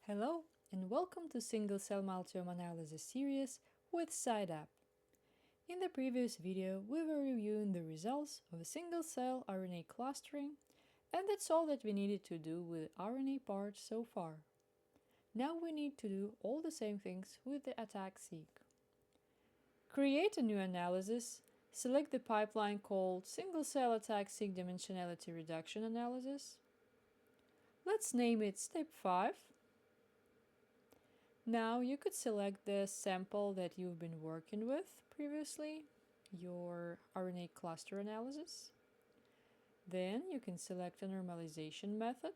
Hello and welcome to single-cell multiome analysis series with SciDAP. In the previous video, we were reviewing the results of a single-cell RNA clustering, and that's all that we needed to do with RNA part so far. Now we need to do all the same things with the ATAC-Seq. Create a new analysis, select the pipeline called single-cell ATAC-Seq dimensionality reduction analysis. Let's name it Step 5. Now you could select the sample that you've been working with previously, your RNA cluster analysis. Then you can select a normalization method.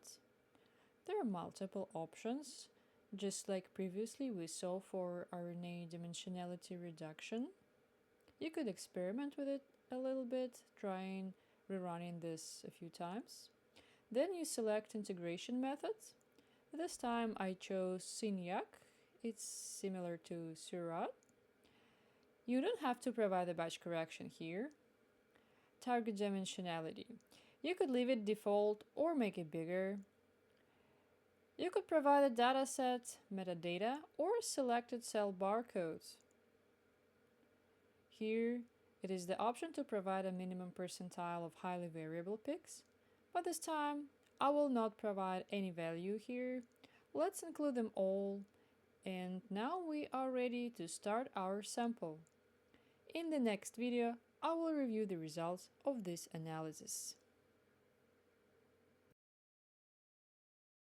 There are multiple options, just like previously we saw for RNA dimensionality reduction. You could experiment with it a little bit, trying rerunning this a few times. Then you select integration methods. This time I chose scYAC. It's similar to Surat. You don't have to provide a batch correction here. Target dimensionality. You could leave it default or make it bigger. You could provide a dataset, metadata, or selected cell barcodes. Here, it is the option to provide a minimum percentile of highly variable picks, but this time I will not provide any value here. Let's include them all. And now we are ready to start our sample. In the next video, I will review the results of this analysis.